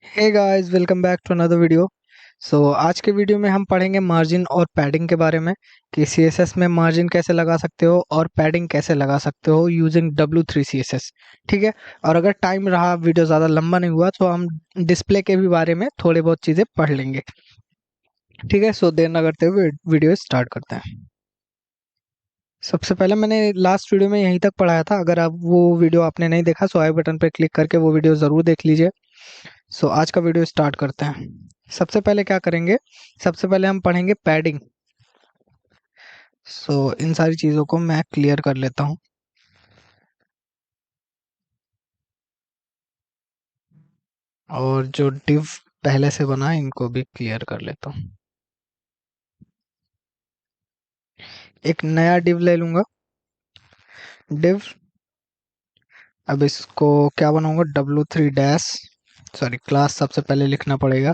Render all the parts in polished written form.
Hey guys, welcome back to another video. आज के video में हम पढ़ेंगे मार्जिन और पैडिंग के बारे में कि सीएसएस में मार्जिन कैसे लगा सकते हो और पैडिंग कैसे लगा सकते हो यूजिंग W3 सीएसएस। ठीक है। और अगर टाइम रहा, वीडियो ज़्यादा लंबा नहीं हुआ, तो हम डिस्प्ले के भी बारे में थोड़ी बहुत चीज़ें पढ़ लेंगे। ठीक है। देर ना करते हुए वीडियो स्टार्ट करते हैं। सबसे पहले मैंने लास्ट वीडियो में यहीं तक पढ़ाया था। अगर आप वो वीडियो आपने नहीं देखा, सो आई बटन पर क्लिक करके वो वीडियो ज़रूर देख लीजिए। आज का वीडियो स्टार्ट करते हैं। सबसे पहले क्या करेंगे, सबसे पहले हम पढ़ेंगे पैडिंग। इन सारी चीज़ों को मैं क्लियर कर लेता हूँ। और जो डिव पहले से बना है इनको भी क्लियर कर लेता हूँ। एक नया डिव ले लूंगा। डिव, अब इसको क्या बनाऊंगा, W3 डैश, सॉरी क्लास सबसे पहले लिखना पड़ेगा।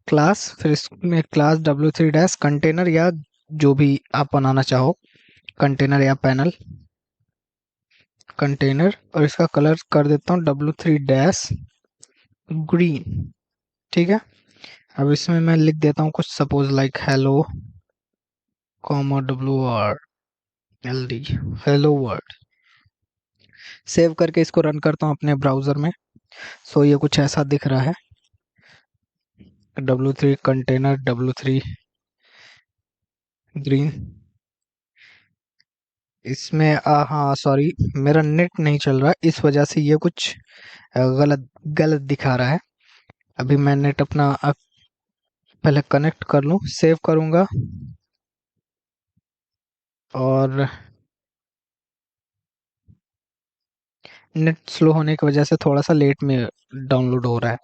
क्लास, फिर इसमें क्लास W3 डैश कंटेनर या जो भी आप बनाना चाहो, कंटेनर या पैनल, कंटेनर। और इसका कलर कर देता हूँ W3 डैश ग्रीन। ठीक है। अब इसमें मैं लिख देता हूँ कुछ, suppose like hello comma WRLD, hello world. Save करके इसको रन करता हूँ अपने ब्राउजर में। ये कुछ ऐसा दिख रहा है, W3 कंटेनर, W3 ग्रीन। इसमें हाँ सॉरी, मेरा नेट नहीं चल रहा, इस वजह से ये कुछ गलत गलत दिखा रहा है। अभी मैं नेट अपना पहले कनेक्ट कर लूँ, सेव करूँगा। और नेट स्लो होने की वजह से थोड़ा सा लेट में डाउनलोड हो रहा है।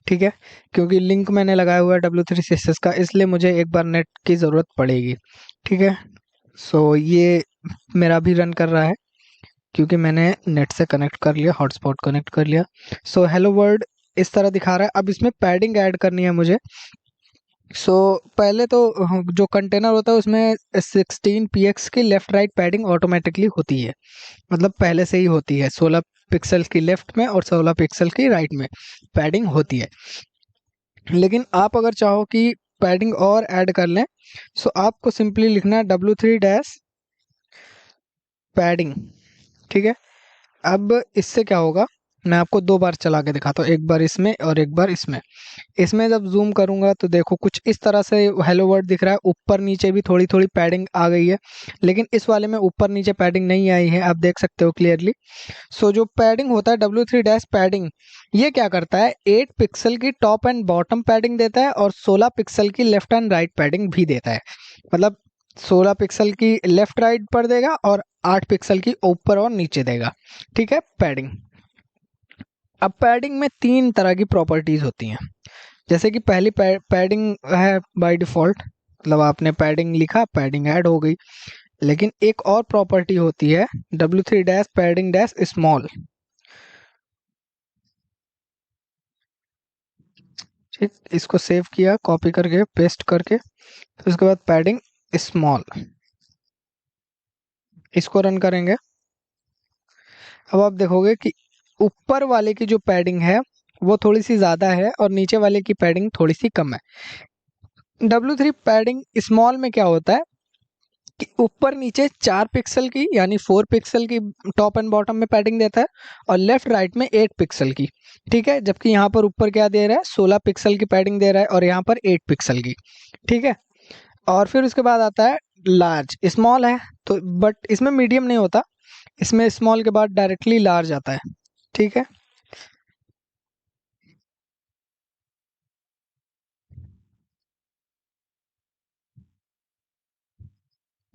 ठीक है। क्योंकि लिंक मैंने लगाया हुआ है W3 CSS का, इसलिए मुझे एक बार नेट की ज़रूरत पड़ेगी। ठीक है। ये मेरा भी रन कर रहा है क्योंकि मैंने नेट से कनेक्ट कर लिया, हॉटस्पॉट कनेक्ट कर लिया। हेलो वर्ल्ड इस तरह दिखा रहा है। अब इसमें पैडिंग ऐड करनी है मुझे। पहले तो जो कंटेनर होता है उसमें 16 px की लेफ्ट राइट पैडिंग ऑटोमेटिकली होती है, मतलब पहले से ही होती है। 16 पिक्सल की लेफ्ट में और 16 पिक्सल की राइट में पैडिंग होती है। लेकिन आप अगर चाहो कि पैडिंग और ऐड कर लें, आपको सिंपली लिखना है W3 डैश पैडिंग। ठीक है। अब इससे क्या होगा, मैं आपको दो बार चला के दिखाता हूँ, एक बार इसमें और एक बार इसमें। इसमें जब जूम करूंगा तो देखो कुछ इस तरह से हेलो वर्ड दिख रहा है। ऊपर नीचे भी थोड़ी थोड़ी पैडिंग आ गई है, लेकिन इस वाले में ऊपर नीचे पैडिंग नहीं आई है, आप देख सकते हो क्लियरली। जो पैडिंग होता है W3 डैश पैडिंग, ये क्या करता है, 8 पिक्सल की टॉप एंड बॉटम पैडिंग देता है और 16 पिक्सल की लेफ्ट एंड राइट पैडिंग भी देता है। मतलब 16 पिक्सल की लेफ्ट राइट पर देगा और 8 पिक्सल की ऊपर और नीचे देगा। ठीक है, पैडिंग। अब पैडिंग में तीन तरह की प्रॉपर्टीज होती हैं। जैसे कि पहली पैडिंग है बाय डिफॉल्ट, मतलब आपने पैडिंग लिखा, पैडिंग ऐड हो गई। लेकिन एक और प्रॉपर्टी होती है W3 dash padding dash small. ठीक, इसको सेव किया, कॉपी करके पेस्ट करके, फिर उसके बाद पैडिंग स्मॉल, इसको रन करेंगे। अब आप देखोगे कि ऊपर वाले की जो पैडिंग है वो थोड़ी सी ज़्यादा है और नीचे वाले की पैडिंग थोड़ी सी कम है। W3 पैडिंग स्मॉल में क्या होता है कि ऊपर नीचे 4 पिक्सल की यानी 4 पिक्सल की टॉप एंड बॉटम में पैडिंग देता है और लेफ्ट राइट में 8 पिक्सल की। ठीक है। जबकि यहाँ पर ऊपर क्या दे रहा है, 16 पिक्सल की पैडिंग दे रहा है और यहाँ पर 8 पिक्सल की। ठीक है। और फिर उसके बाद आता है लार्ज, स्मॉल है तो, बट इसमें मीडियम नहीं होता, इसमें स्मॉल के बाद डायरेक्टली लार्ज आता है। ठीक है।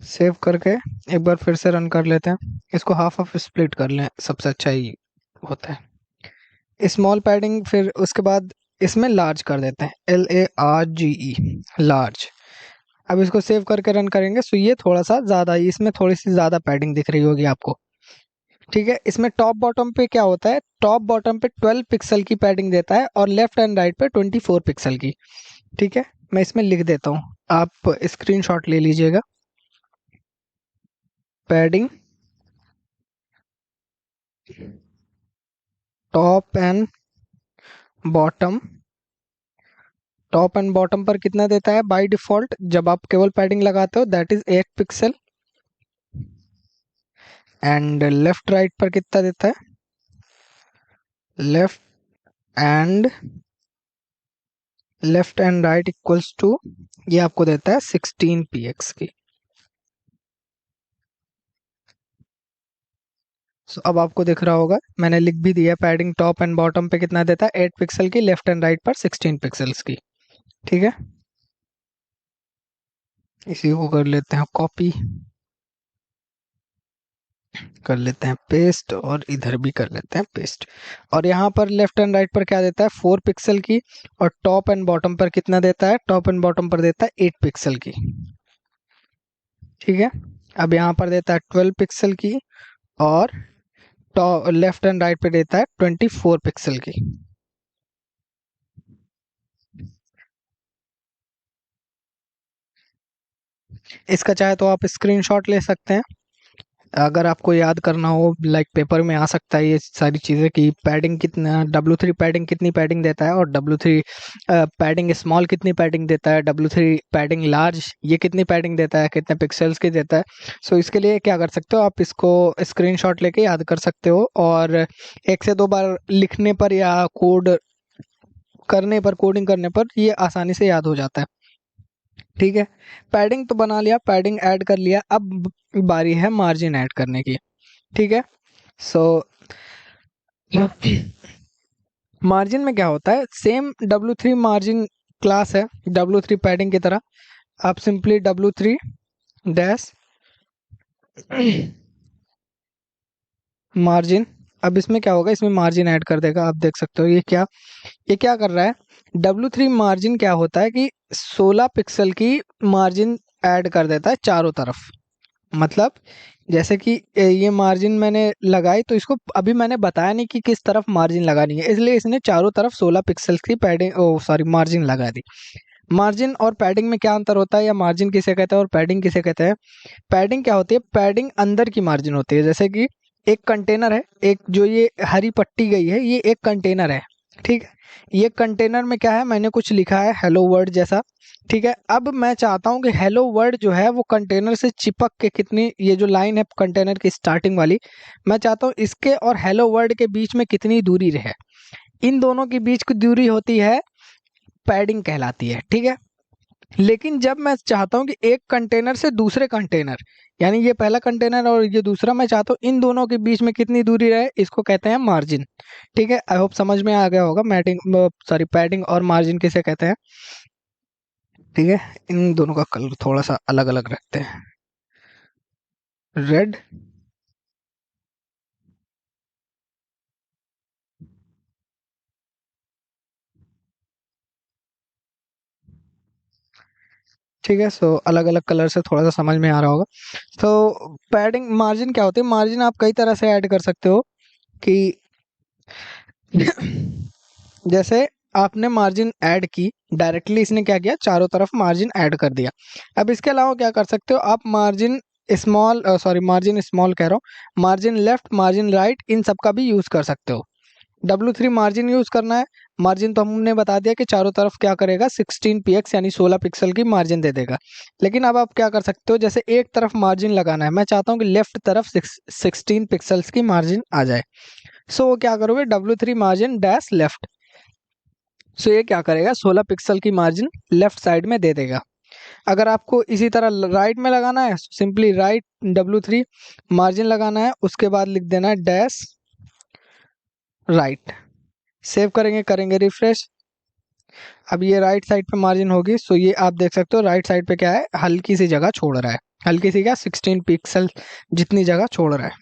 सेव करके एक बार फिर से रन कर लेते हैं। इसको हाफ ऑफ स्प्लिट कर लें, सबसे अच्छा ही होता है स्मॉल पैडिंग। फिर उसके बाद इसमें लार्ज कर देते हैं, LARGE, लार्ज। अब इसको सेव करके रन करेंगे, ये थोड़ा सा ज़्यादा, इसमें थोड़ी सी ज़्यादा पैडिंग दिख रही होगी आपको। ठीक है। इसमें टॉप बॉटम पे क्या होता है, टॉप बॉटम पे 12 पिक्सल की पैडिंग देता है और लेफ्ट एंड राइट पे 24 पिक्सल की। ठीक है। मैं इसमें लिख देता हूँ, आप स्क्रीनशॉट ले लीजिएगा। Padding top and bottom top and bottom पर कितना देता है बाय डिफॉल्ट जब आप केवल पैडिंग लगाते हो, that is 8 pixel. And left right पर कितना देता है, left and right equals to, ये आपको देता है 16 px की। सो अब आपको दिख रहा होगा मैंने लिख भी दिया, पैडिंग टॉप एंड बॉटम पे कितना देता है 8 पिक्सल की, लेफ्ट एंड राइट पर 16 पिक्सल्स की। ठीक है, इसी को कर लेते हैं कॉपी, कर लेते हैं पेस्ट, और इधर भी कर लेते हैं पेस्ट। और यहाँ पर लेफ्ट एंड राइट पर क्या देता है 4 पिक्सल की, और टॉप एंड बॉटम पर कितना देता है, टॉप एंड बॉटम पर देता है 8 पिक्सल की। ठीक है, अब यहाँ पर देता है 12 पिक्सल की, और लेफ्ट एंड राइट पे देता है 24 पिक्सल की। इसका चाहे तो आप स्क्रीनशॉट ले सकते हैं, अगर आपको याद करना हो, लाइक पेपर में आ सकता है ये सारी चीज़ें कि पैडिंग कितना, W3 पैडिंग कितनी पैडिंग देता है, और W3 पैडिंग स्मॉल कितनी पैडिंग देता है, W3 पैडिंग लार्ज ये कितनी पैडिंग देता है, कितने पिक्सल्स की देता है। सो इसके लिए क्या कर सकते हो, आप इसको स्क्रीनशॉट लेके याद कर सकते हो, और एक से दो बार लिखने पर या कोड करने पर, कोडिंग करने पर ये आसानी से याद हो जाता है। ठीक है, पैडिंग तो बना लिया, पैडिंग ऐड कर लिया, अब बारी है मार्जिन ऐड करने की। ठीक है, सो मार्जिन में क्या होता है, सेम W3 मार्जिन क्लास है, W3 पैडिंग की तरह। आप सिंपली W3 डैश मार्जिन, अब इसमें क्या होगा, इसमें मार्जिन ऐड कर देगा। आप देख सकते हो ये क्या कर रहा है, W3 मार्जिन क्या होता है कि 16 पिक्सल की मार्जिन ऐड कर देता है चारों तरफ। मतलब जैसे कि ये मार्जिन मैंने लगाई, तो इसको अभी मैंने बताया नहीं कि किस तरफ मार्जिन लगानी है, इसलिए इसने चारों तरफ 16 पिक्सल्स की पैडिंग, ओ सॉरी, मार्जिन लगा दी। मार्जिन और पैडिंग में क्या अंतर होता है, या मार्जिन किसे कहते हैं और पैडिंग किसे कहते हैं। पैडिंग क्या होती है, पैडिंग अंदर की मार्जिन होती है, जैसे कि एक कंटेनर है, एक जो ये हरी पट्टी गई है ये एक कंटेनर है। ठीक है, ये कंटेनर में क्या है, मैंने कुछ लिखा है हेलो वर्ल्ड जैसा। ठीक है, अब मैं चाहता हूँ कि हेलो वर्ल्ड जो है वो कंटेनर से चिपक के, कितनी, ये जो लाइन है कंटेनर की स्टार्टिंग वाली, मैं चाहता हूँ इसके और हेलो वर्ल्ड के बीच में कितनी दूरी रहे, इन दोनों के बीच की दूरी होती है पैडिंग कहलाती है। ठीक है, लेकिन जब मैं चाहता हूं कि एक कंटेनर से दूसरे कंटेनर, यानी ये पहला कंटेनर और ये दूसरा, मैं चाहता हूँ इन दोनों के बीच में कितनी दूरी रहे, इसको कहते हैं मार्जिन। ठीक है, आई होप समझ में आ गया होगा मैटिंग, सॉरी, पैडिंग और मार्जिन किसे कहते हैं। ठीक है, इन दोनों का कलर थोड़ा सा अलग अलग रखते हैं, रेड। ठीक है, सो अलग अलग कलर से थोड़ा सा समझ में आ रहा होगा। तो पैडिंग मार्जिन क्या होती है, मार्जिन आप कई तरह से ऐड कर सकते हो कि जैसे आपने मार्जिन ऐड की, डायरेक्टली इसने क्या किया, चारों तरफ मार्जिन ऐड कर दिया। अब इसके अलावा क्या कर सकते हो आप, margin small, sorry margin small कह रहा हूँ, मार्जिन लेफ्ट, मार्जिन राइट, इन सब का भी यूज कर सकते हो। W3 मार्जिन यूज करना है, मार्जिन तो हमने बता दिया कि चारों तरफ क्या करेगा 16 px यानी 16 पिक्सल की मार्जिन दे देगा। लेकिन अब आप क्या कर सकते हो, जैसे एक तरफ मार्जिन लगाना है, मैं चाहता हूँ कि लेफ्ट तरफ 16 पिक्सल्स की मार्जिन आ जाए। सो वो क्या करोगे, W3 मार्जिन डैश लेफ्ट, सो ये क्या करेगा 16 पिक्सल की मार्जिन लेफ्ट साइड में दे देगा। अगर आपको इसी तरह राइट में लगाना है, सिंपली राइट W3 मार्जिन लगाना है, उसके बाद लिख देना है डैश राइट। सेव करेंगे, करेंगे रिफ्रेश, अब ये राइट साइड पे मार्जिन होगी। सो ये आप देख सकते हो राइट साइड पे क्या है, हल्की सी जगह छोड़ रहा है, हल्की सी क्या, 16 पिक्सल जितनी जगह छोड़ रहा है।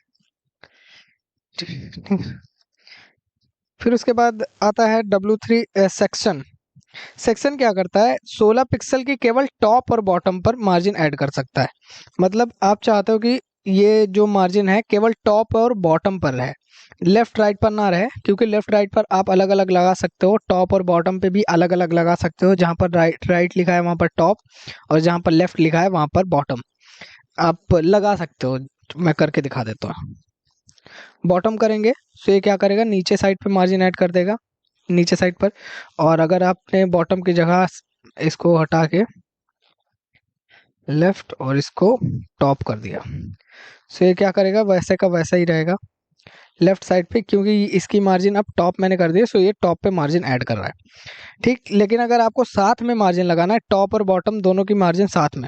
फिर उसके बाद आता है W3 सेक्शन। सेक्शन क्या करता है, 16 पिक्सल की केवल टॉप और बॉटम पर मार्जिन ऐड कर सकता है। मतलब आप चाहते हो कि ये जो मार्जिन है केवल टॉप और बॉटम पर रहे, लेफ्ट राइट पर ना रहे, क्योंकि लेफ्ट राइट पर आप अलग अलग लगा सकते हो, टॉप और बॉटम पे भी अलग अलग लगा सकते हो, जहाँ पर राइट राइट लिखा है वहाँ पर टॉप, और जहाँ पर लेफ्ट लिखा है वहाँ पर बॉटम, आप लगा सकते हो। मैं करके दिखा देता हूँ, बॉटम करेंगे, सो ये क्या करेगा, नीचे साइड पे मार्जिन ऐड कर देगा। नीचे साइड पर। और अगर आपने बॉटम की जगह इसको हटा के लेफ्ट और इसको टॉप कर दिया, सो ये क्या करेगा, वैसे का वैसा ही रहेगा लेफ्ट साइड पे, क्योंकि इसकी मार्जिन अब टॉप मैंने कर दी है, सो ये टॉप पे मार्जिन ऐड कर रहा है। ठीक, लेकिन अगर आपको साथ में मार्जिन लगाना है, टॉप और बॉटम दोनों की मार्जिन साथ में,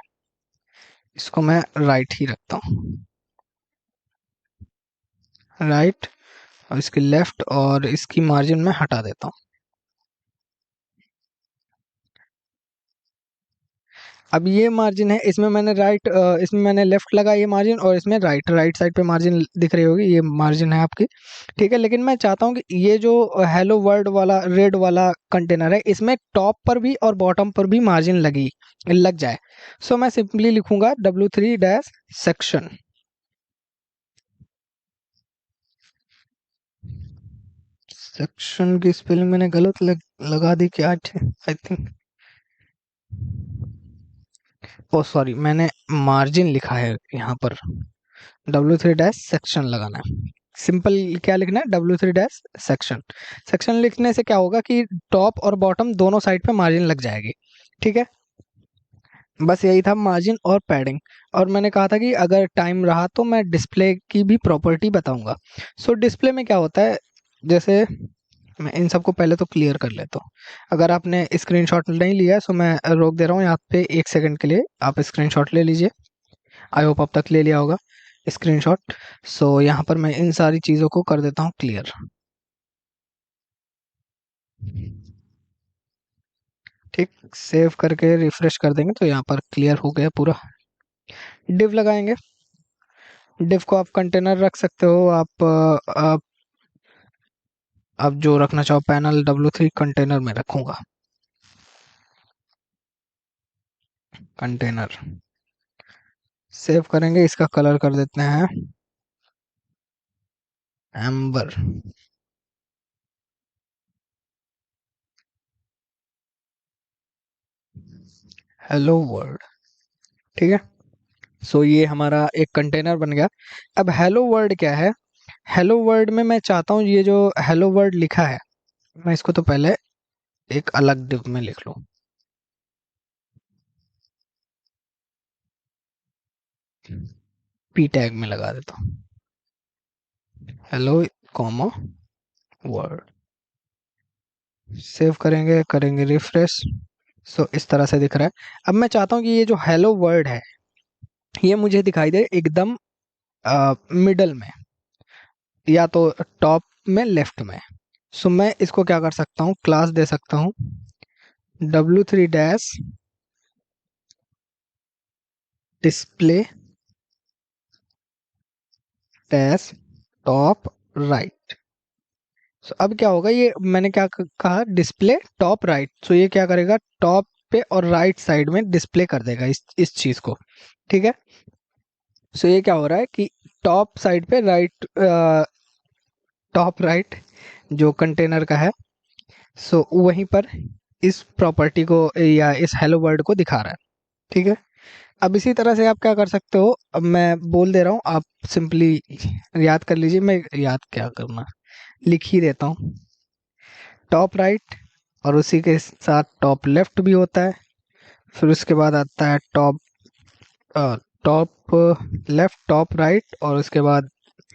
इसको मैं राइट ही रखता हूँ, राइट, और इसकी लेफ्ट और इसकी मार्जिन में हटा देता हूँ। अब ये मार्जिन है, इसमें मैंने इसमें मैंने लेफ्ट लगा ये मार्जिन, और इसमें राइट साइड पे मार्जिन दिख रही होगी, ये मार्जिन है आपकी। ठीक है, लेकिन मैं चाहता हूँ कि ये जो हेलो वर्ल्ड वाला रेड वाला कंटेनर है, इसमें टॉप पर भी और बॉटम पर भी मार्जिन लग जाए। सो मैं सिंपली लिखूंगा W3-सेक्शन। सेक्शन की स्पेलिंग मैंने गलत लगा दी क्या, आई थिंक, ओ सॉरी, मैंने मार्जिन लिखा है यहाँ पर, W3-सेक्शन लगाना है। सिंपल क्या लिखना है, W3-सेक्शन। सेक्शन लिखने से क्या होगा कि टॉप और बॉटम दोनों साइड पे मार्जिन लग जाएगी। ठीक है, बस यही था मार्जिन और पैडिंग। और मैंने कहा था कि अगर टाइम रहा तो मैं डिस्प्ले की भी प्रॉपर्टी बताऊंगा। सो डिस्प्ले में क्या होता है, जैसे मैं इन सबको पहले तो क्लियर कर लेता हूँ। अगर आपने स्क्रीनशॉट नहीं लिया है, सो मैं रोक दे रहा हूँ यहाँ पे 1 सेकंड के लिए, आप स्क्रीनशॉट ले लीजिए। आई होप अब तक ले लिया होगा स्क्रीनशॉट। सो यहाँ पर मैं इन सारी चीज़ों को कर देता हूँ क्लियर। ठीक, सेव करके रिफ्रेश कर देंगे तो यहाँ पर क्लियर हो गया पूरा। डिव लगाएंगे, डिव को आप कंटेनर रख सकते हो, आप जो रखना चाहो, पैनल W3 कंटेनर में रखूंगा, कंटेनर। सेव करेंगे, इसका कलर कर देते हैं एम्बर, हेलो वर्ल्ड। ठीक है, सो ये हमारा एक कंटेनर बन गया। अब हेलो वर्ल्ड क्या है, हेलो वर्ल्ड में मैं चाहता हूँ ये जो हेलो वर्ल्ड लिखा है, मैं इसको तो पहले एक अलग डिव में लिख लूँ, पी टैग में लगा देता हूँ, हेलो कॉमा वर्ल्ड। सेव करेंगे, करेंगे रिफ्रेश। सो इस तरह से दिख रहा है। अब मैं चाहता हूँ कि ये जो हेलो वर्ल्ड है, ये मुझे दिखाई दे एकदम मिडल में, या तो टॉप में, लेफ्ट में। सो मैं इसको क्या कर सकता हूँ, क्लास दे सकता हूँ W3-डिस्प्ले डैश टॉप राइट। सो अब क्या होगा, ये मैंने क्या कहा, डिस्प्ले टॉप राइट। सो ये क्या करेगा, टॉप पे और राइट साइड में डिस्प्ले कर देगा इस चीज को। ठीक है, सो ये क्या हो रहा है कि टॉप साइड पे राइट, टॉप राइट जो कंटेनर का है, सो वहीं पर इस प्रॉपर्टी को या इस हेलो वर्ल्ड को दिखा रहा है। ठीक है, अब इसी तरह से आप क्या कर सकते हो, अब मैं बोल दे रहा हूँ, आप सिंपली याद कर लीजिए, मैं याद क्या करना, लिख ही देता हूँ, टॉप राइट, और उसी के साथ टॉप लेफ्ट भी होता है। फिर उसके बाद आता है टॉप लेफ्ट, टॉप राइट, और उसके बाद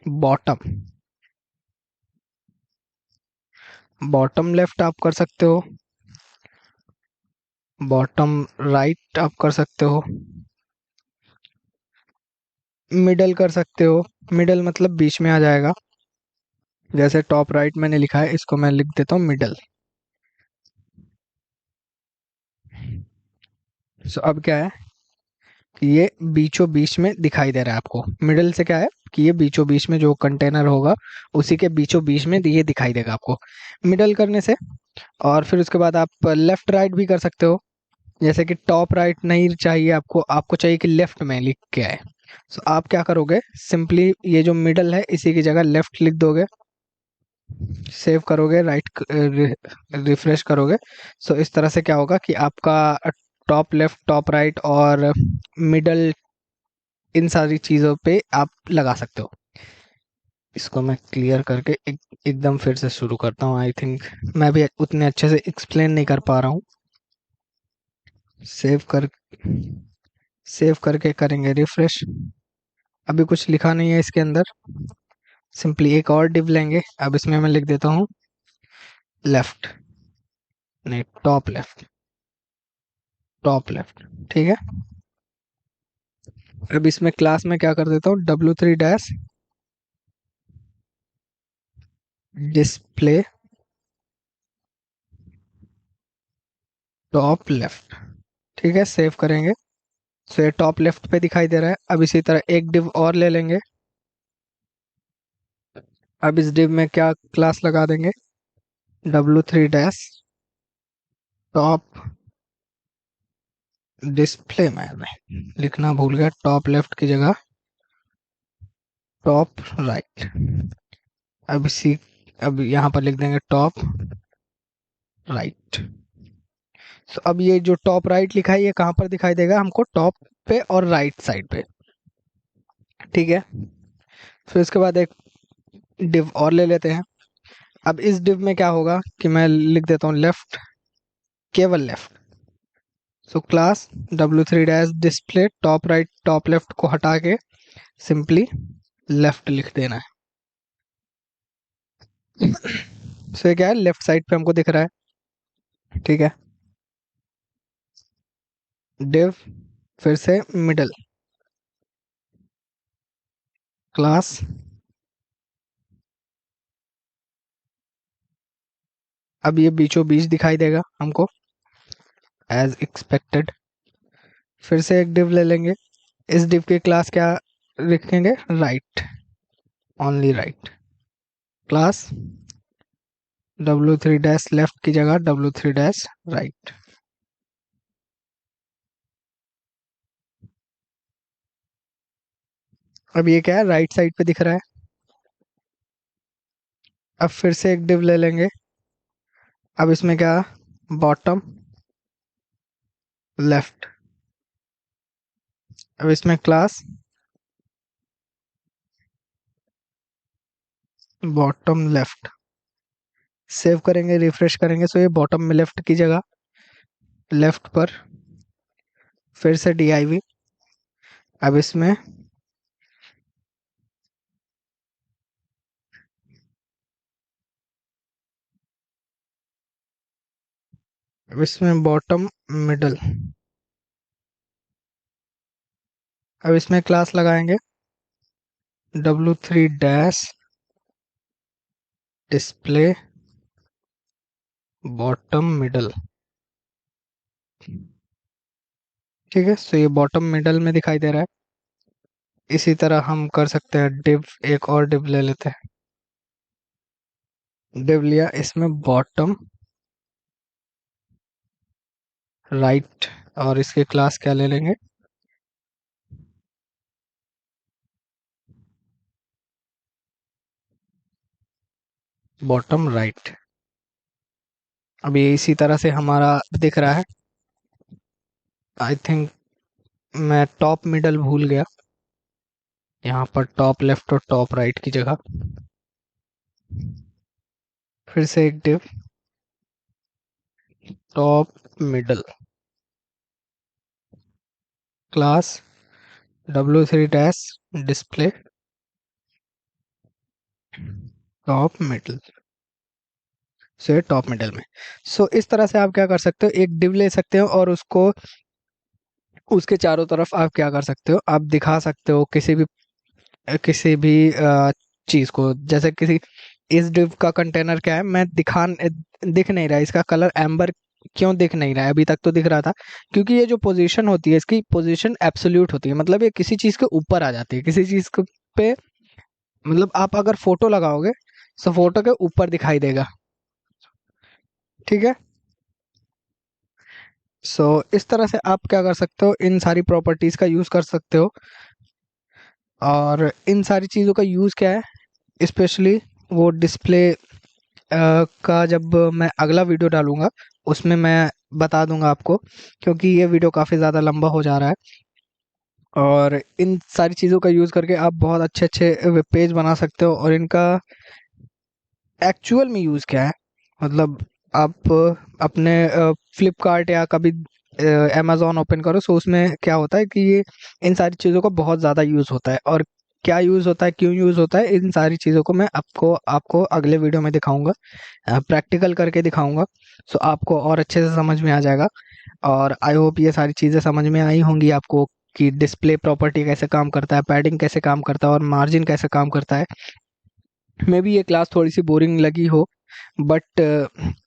बॉटम, बॉटम लेफ्ट आप कर सकते हो, बॉटम राइट आप कर सकते हो, मिडल कर सकते हो, मिडल मतलब बीच में आ जाएगा, जैसे टॉप राइट मैंने लिखा है, इसको मैं लिख देता हूँ मिडल। सो अब क्या है कि ये बीचों बीच में दिखाई दे रहा है आपको, मिडल से क्या है कि ये बीचों बीच में जो कंटेनर होगा, उसी के बीचों बीच में ये दिखाई देगा आपको मिडल करने से। और फिर उसके बाद आप लेफ्ट राइट भी कर सकते हो, जैसे कि टॉप राइट नहीं चाहिए आपको, आपको चाहिए कि लेफ्ट में लिख के आए। सो आप क्या करोगे, सिंपली ये जो मिडल है इसी की जगह लेफ्ट लिख दोगे, सेव करोगे, राइट रिफ्रेश करोगे। सो इस तरह से क्या होगा कि आपका टॉप लेफ्ट, टॉप राइट और मिडल, इन सारी चीज़ों पे आप लगा सकते हो। इसको मैं क्लियर करके एकदम फिर से शुरू करता हूँ। आई थिंक मैं भी उतने अच्छे से एक्सप्लेन नहीं कर पा रहा हूँ। सेव कर सेव करके करेंगे रिफ्रेश। अभी कुछ लिखा नहीं है इसके अंदर, सिंपली एक और डिव लेंगे। अब इसमें मैं लिख देता हूँ लेफ्ट, नहीं टॉप लेफ्ट, टॉप लेफ्ट। ठीक है। अब इसमें क्लास में क्या कर देता हूँ, W3 dash display top left. ठीक है, सेव करेंगे। तो ये टॉप लेफ्ट पे दिखाई दे रहा है। अब इसी तरह एक डिव और ले लेंगे। अब इस डिव में क्या क्लास लगा देंगे, W3 डैश टॉप डिस्प्ले। मैं लिखना भूल गया, टॉप लेफ्ट की जगह टॉप राइट। अब इसी अब यहाँ पर लिख देंगे टॉप राइट। तो अब ये जो टॉप राइट लिखा है ये कहाँ पर दिखाई देगा हमको, टॉप पे और राइट साइड पे। ठीक है। फिर उसके बाद एक डिव और ले लेते हैं। अब इस डिव में क्या होगा कि मैं लिख देता हूँ लेफ्ट, केवल left. So class W3 dash display top right top left को हटा के सिंपली लेफ्ट लिख देना है। सो ये क्या है, लेफ्ट साइड पे हमको दिख रहा है। ठीक है। डिव, फिर से मिडल, क्लास अब ये बीचों बीच दिखाई देगा हमको एज एक्सपेक्टेड। फिर से एक डिव ले लेंगे। इस डिव की क्लास क्या लिखेंगे, right, only right. Class W3 dash left की जगह W3 डैश राइट। अब ये क्या है, राइट साइड पे दिख रहा है। अब फिर से एक डिव ले लेंगे। अब इसमें क्या, बॉटम लेफ्ट। अब इसमें क्लास बॉटम लेफ्ट। सेव करेंगे, रिफ्रेश करेंगे। सो ये बॉटम में लेफ्ट की जगह लेफ्ट पर फिर से DIV। अब इसमें बॉटम मिडल। अब इसमें क्लास लगाएंगे W3 dash display bottom middle. ठीक है। सो ये बॉटम मिडल में दिखाई दे रहा है। इसी तरह हम कर सकते हैं डिव, एक और डिव ले लेते हैं। डिव लिया, इसमें बॉटम राइट और इसके क्लास क्या ले लेंगे, बॉटम राइट। अब ये इसी तरह से हमारा दिख रहा है। आई थिंक मैं टॉप मिडल भूल गया, यहाँ पर टॉप लेफ्ट और टॉप राइट की जगह फिर से एक div top middle, class W3 dash display top middle से टॉप मिडल में। सो इस तरह से आप क्या कर सकते हो, एक डिव ले सकते हो और उसको उसके चारों तरफ आप क्या कर सकते हो, आप दिखा सकते हो किसी भी चीज को। जैसे किसी इस डिव का कंटेनर क्या है, मैं दिख नहीं रहा है, इसका कलर एम्बर क्यों दिख नहीं रहा है, अभी तक तो दिख रहा था। क्योंकि ये जो पोजीशन होती है इसकी पोजीशन एब्सोल्यूट होती है, मतलब ये किसी चीज के ऊपर आ जाती है, किसी चीज पे। मतलब आप अगर फोटो लगाओगे तो फोटो के ऊपर दिखाई देगा। ठीक है। सो इस तरह से आप क्या कर सकते हो, इन सारी प्रॉपर्टीज का यूज कर सकते हो। और इन सारी चीज़ों का यूज़ क्या है, स्पेशली वो डिस्प्ले का जब मैं अगला वीडियो डालूंगा उसमें मैं बता दूंगा आपको, क्योंकि ये वीडियो काफ़ी ज़्यादा लंबा हो जा रहा है। और इन सारी चीज़ों का यूज़ करके आप बहुत अच्छे अच्छे वेब पेज बना सकते हो। और इनका एक्चुअल में यूज़ क्या है, मतलब आप अपने फ्लिपकार्ट या कभी अमेज़न ओपन करो, सो उसमें क्या होता है कि ये इन सारी चीज़ों का बहुत ज़्यादा यूज़ होता है। और क्या यूज़ होता है, क्यों यूज़ होता है, इन सारी चीज़ों को मैं आपको आपको अगले वीडियो में दिखाऊंगा, प्रैक्टिकल करके दिखाऊंगा। सो आपको और अच्छे से समझ में आ जाएगा। और आई होप ये सारी चीज़ें समझ में आई होंगी आपको कि डिस्प्ले प्रॉपर्टी कैसे काम करता है, पैडिंग कैसे काम करता है, और मार्जिन कैसे काम करता है। मे बी ये क्लास थोड़ी सी बोरिंग लगी हो, बट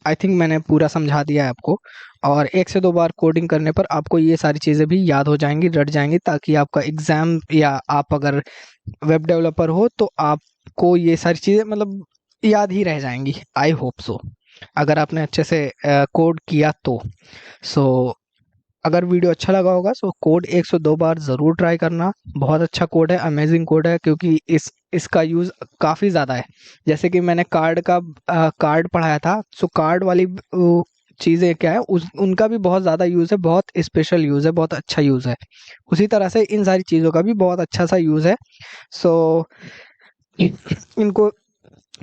आई थिंक मैंने पूरा समझा दिया है आपको। और एक से दो बार कोडिंग करने पर आपको ये सारी चीज़ें भी याद हो जाएंगी, रट जाएंगी, ताकि आपका एग्ज़ाम या आप अगर वेब डेवलपर हो तो आपको ये सारी चीज़ें मतलब याद ही रह जाएंगी। आई होप सो, अगर आपने अच्छे से कोड किया तो। सो अगर वीडियो अच्छा लगा होगा तो कोड 102 बार ज़रूर ट्राई करना। बहुत अच्छा कोड है, अमेजिंग कोड है, क्योंकि इसका यूज़ काफ़ी ज़्यादा है। जैसे कि मैंने कार्ड पढ़ाया था, सो कार्ड वाली चीज़ें क्या है, उनका भी बहुत ज़्यादा यूज़ है, बहुत स्पेशल यूज़ है, बहुत अच्छा यूज़ है। उसी तरह से इन सारी चीज़ों का भी बहुत अच्छा सा यूज़ है। सो इनको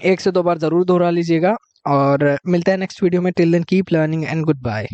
एक से दो बार ज़रूर दोहरा लीजिएगा। और मिलते हैं नेक्स्ट वीडियो में। Till then keep learning and good bye.